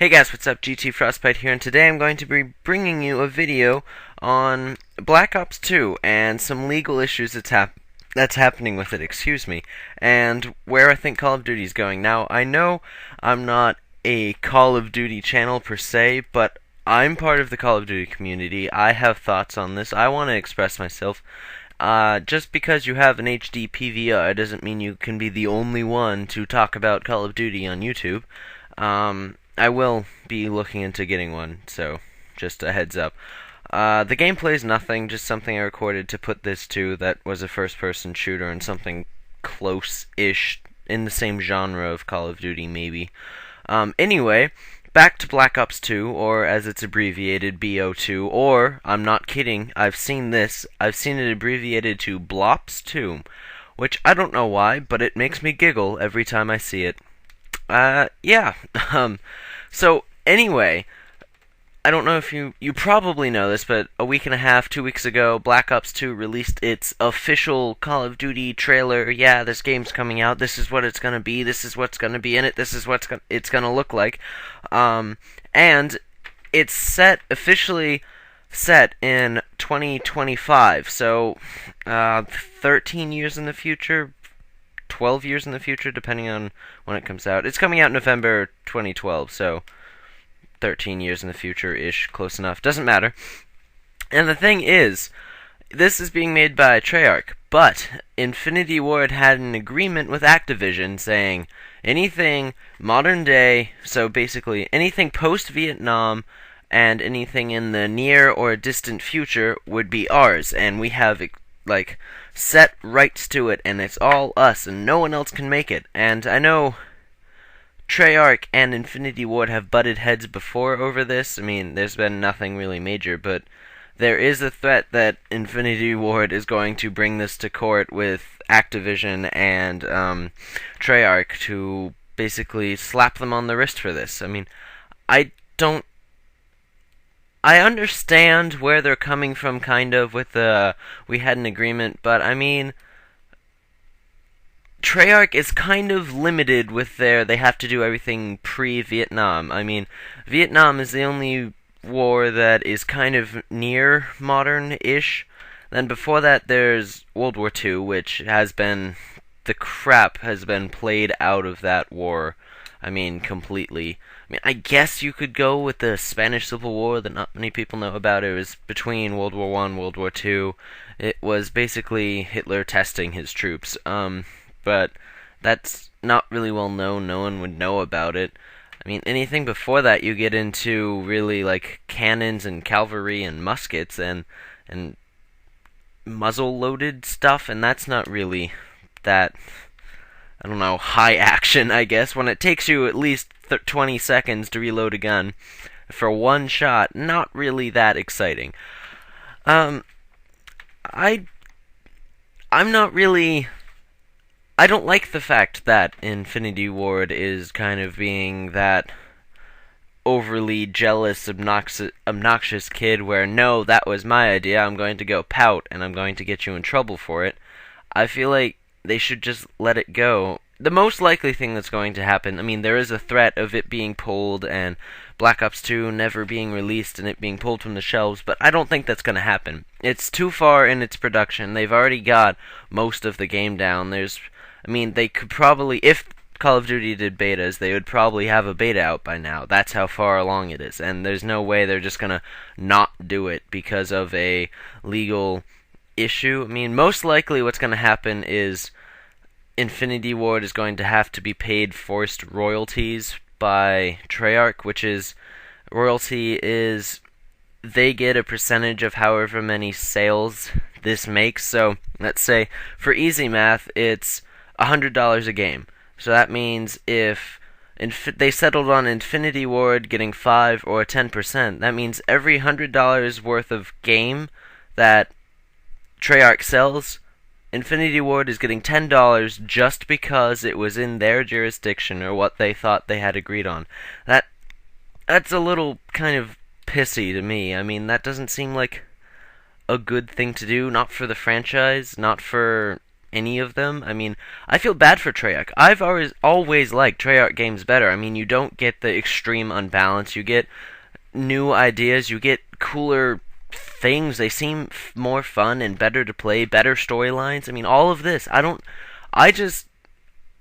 Hey guys, what's up? GTFrostbite here, and today I'm going to be bringing you a video on Black Ops 2 and some legal issues that's happening with it, and where I think Call of Duty is going. Now, I know I'm not a Call of Duty channel per se, but I'm part of the Call of Duty community. I have thoughts on this. I want to express myself. Just because you have an HD PVR doesn't mean you can be the only one to talk about Call of Duty on YouTube. I will be looking into getting one, so just a heads up. The gameplay is nothing, just something I recorded to put this to that was a first-person shooter and something close-ish in the same genre of Call of Duty, maybe. Anyway, back to Black Ops 2, or as it's abbreviated, BO2, or, I'm not kidding, I've seen it abbreviated to BLOPS 2, which I don't know why, but it makes me giggle every time I see it. Yeah. So, anyway, I don't know if you probably know this, but a week and a half, 2 weeks ago, Black Ops 2 released its official Call of Duty trailer. Yeah, this game's coming out, this is what it's gonna be, this is what's gonna be in it, this is what it's gonna look like. And it's officially set in 2025, so, 13 years in the future, 12 years in the future, depending on when it comes out. It's coming out in November 2012, so 13 years in the future-ish, close enough. Doesn't matter. And the thing is, this is being made by Treyarch, but Infinity Ward had an agreement with Activision saying anything modern day, so basically anything post-Vietnam and anything in the near or distant future would be ours, and we have set rights to it, and it's all us, and no one else can make it. And I know Treyarch and Infinity Ward have butted heads before over this. I mean, there's been nothing really major, but there is a threat that Infinity Ward is going to bring this to court with Activision and Treyarch to basically slap them on the wrist for this. I mean, I understand where they're coming from, kind of, with we had an agreement, but I mean, Treyarch is kind of limited with they have to do everything pre-Vietnam. I mean, Vietnam is the only war that is kind of near modern-ish. Then before that, there's World War II, which the crap has been played out of that war. I mean, completely. I mean, I guess you could go with the Spanish Civil War that not many people know about. It was between World War I and World War II. It was basically Hitler testing his troops. But that's not really well known. No one would know about it. I mean, anything before that, you get into really like cannons and cavalry and muskets and muzzle-loaded stuff, and that's not really that, I don't know, high action, I guess, when it takes you at least 20 seconds to reload a gun for one shot. Not really that exciting. I'm not really, I don't like the fact that Infinity Ward is kind of being that overly jealous, obnoxious kid where, no, that was my idea, I'm going to go pout, and I'm going to get you in trouble for it. I feel like they should just let it go. The most likely thing that's going to happen, I mean, there is a threat of it being pulled and Black Ops 2 never being released and it being pulled from the shelves, but I don't think that's going to happen. It's too far in its production. They've already got most of the game down. They could probably, if Call of Duty did betas, they would probably have a beta out by now. That's how far along it is, and there's no way they're just going to not do it because of a legal issue. I mean, most likely what's going to happen is Infinity Ward is going to have to be paid forced royalties by Treyarch, which is, royalty is, they get a percentage of however many sales this makes. So, let's say, for easy math, it's $100 a game. So that means if they settled on Infinity Ward getting 5 or 10%, that means every $100 worth of game that Treyarch sells, Infinity Ward is getting $10 just because it was in their jurisdiction or what they thought they had agreed on. That's a little kind of pissy to me. I mean, that doesn't seem like a good thing to do, not for the franchise, not for any of them. I mean, I feel bad for Treyarch. I've always liked Treyarch games better. I mean, you don't get the extreme unbalance. You get new ideas. You get cooler things. They seem more fun and better to play, better storylines. I mean, all of this. I just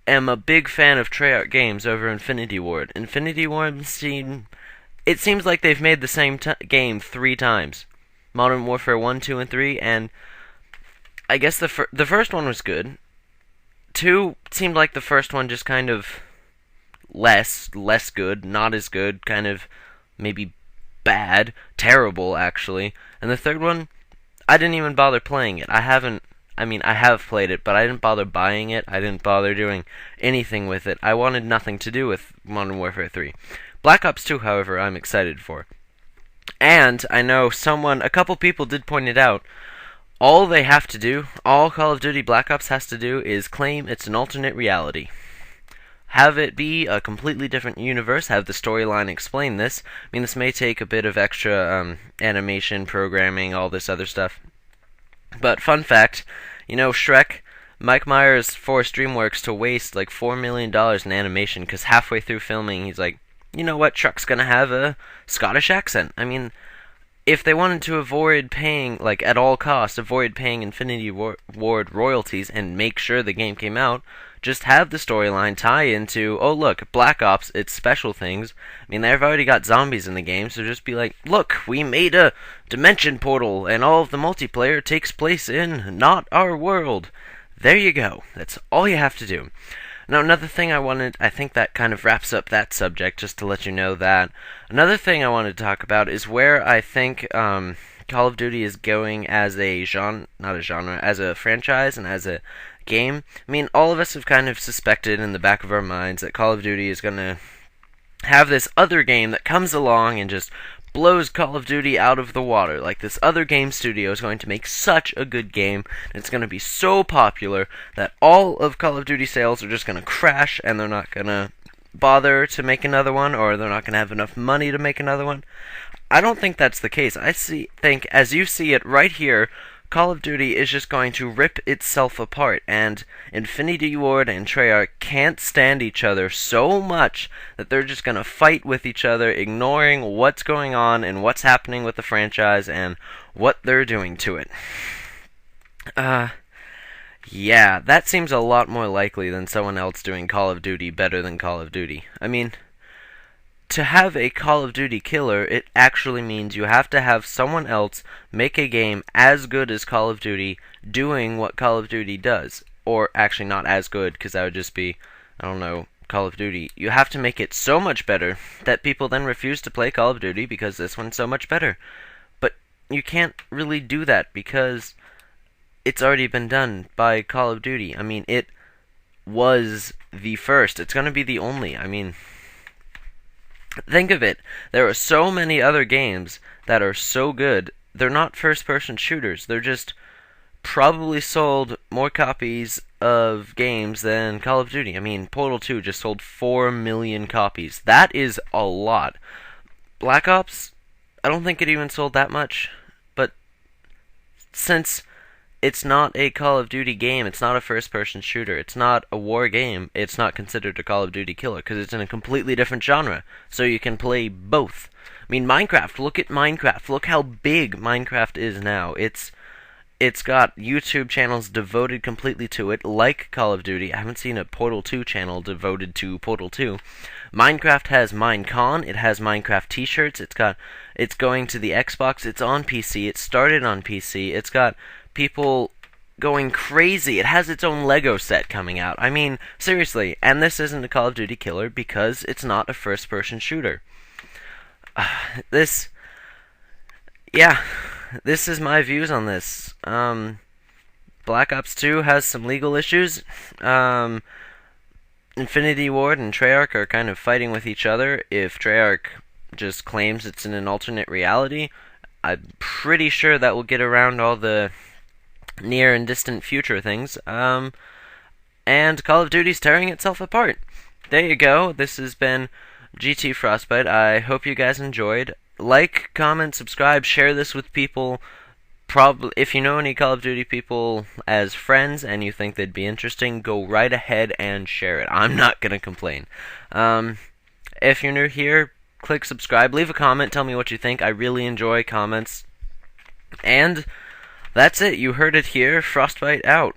am a big fan of Treyarch games over Infinity Ward. Infinity Ward it seems like they've made the same game 3 times. Modern Warfare 1, 2, and 3, and I guess the first one was good. 2 seemed like the first one just kind of less good, not as good, kind of maybe bad, terrible actually. And the third one, I didn't even bother playing it. I have played it, but I didn't bother buying it. I didn't bother doing anything with it. I wanted nothing to do with Modern Warfare 3. Black Ops 2, however, I'm excited for. And I know a couple people did point it out. All they have to do, all Call of Duty Black Ops has to do, is claim it's an alternate reality. Have it be a completely different universe, have the storyline explain this. I mean, this may take a bit of extra animation, programming, all this other stuff. But fun fact, Shrek, Mike Myers forced DreamWorks to waste like $4 million in animation because halfway through filming he's like, you know what, Shrek's gonna have a Scottish accent. I mean, if they wanted to avoid paying, like at all costs, avoid paying Infinity Ward royalties and make sure the game came out, just have the storyline tie into, oh look, Black Ops, it's special things. I mean, they've already got zombies in the game, so just be like, look, we made a dimension portal, and all of the multiplayer takes place in not our world. There you go. That's all you have to do. Now, another thing I think that kind of wraps up that subject, just to let you know that. Another thing I wanted to talk about is where I think Call of Duty is going as a as a franchise and as a game. I mean, all of us have kind of suspected in the back of our minds that Call of Duty is going to have this other game that comes along and just blows Call of Duty out of the water. Like, this other game studio is going to make such a good game, and it's going to be so popular that all of Call of Duty sales are just going to crash, and they're not going to bother to make another one, or they're not going to have enough money to make another one. I don't think that's the case. Think, as you see it right here, Call of Duty is just going to rip itself apart, and Infinity Ward and Treyarch can't stand each other so much that they're just going to fight with each other, ignoring what's going on and what's happening with the franchise and what they're doing to it. Yeah, that seems a lot more likely than someone else doing Call of Duty better than Call of Duty. I mean, to have a Call of Duty killer, it actually means you have to have someone else make a game as good as Call of Duty doing what Call of Duty does. Or actually not as good, because that would just be, I don't know, Call of Duty. You have to make it so much better that people then refuse to play Call of Duty because this one's so much better. But you can't really do that because it's already been done by Call of Duty. I mean, it was the first. It's going to be the only. I mean, think of it. There are so many other games that are so good. They're not first-person shooters. They're just probably sold more copies of games than Call of Duty. I mean, Portal 2 just sold 4 million copies. That is a lot. Black Ops, I don't think it even sold that much. But since it's not a Call of Duty game, it's not a first-person shooter, it's not a war game, it's not considered a Call of Duty killer, because it's in a completely different genre, so you can play both. I mean, Minecraft, look at Minecraft, look how big Minecraft is now. It's got YouTube channels devoted completely to it, like Call of Duty. I haven't seen a Portal 2 channel devoted to Portal 2. Minecraft has Minecon, it has Minecraft t-shirts, it's going to the Xbox, it's on PC, it started on PC, it's got people going crazy. It has its own Lego set coming out. I mean, seriously, and this isn't a Call of Duty killer because it's not a first-person shooter. This is my views on this. Black Ops 2 has some legal issues. Infinity Ward and Treyarch are kind of fighting with each other. If Treyarch just claims it's in an alternate reality, I'm pretty sure that will get around all the near and distant future things, and Call of Duty's tearing itself apart. There you go. This has been GTFrostbite. I hope you guys enjoyed. Like, comment, subscribe, share this with people. Probably, if you know any Call of Duty people as friends and you think they'd be interesting, go right ahead and share it. I'm not gonna complain. If you're new here, click subscribe, leave a comment, tell me what you think. I really enjoy comments. And that's it. You heard it here. Frostbite out.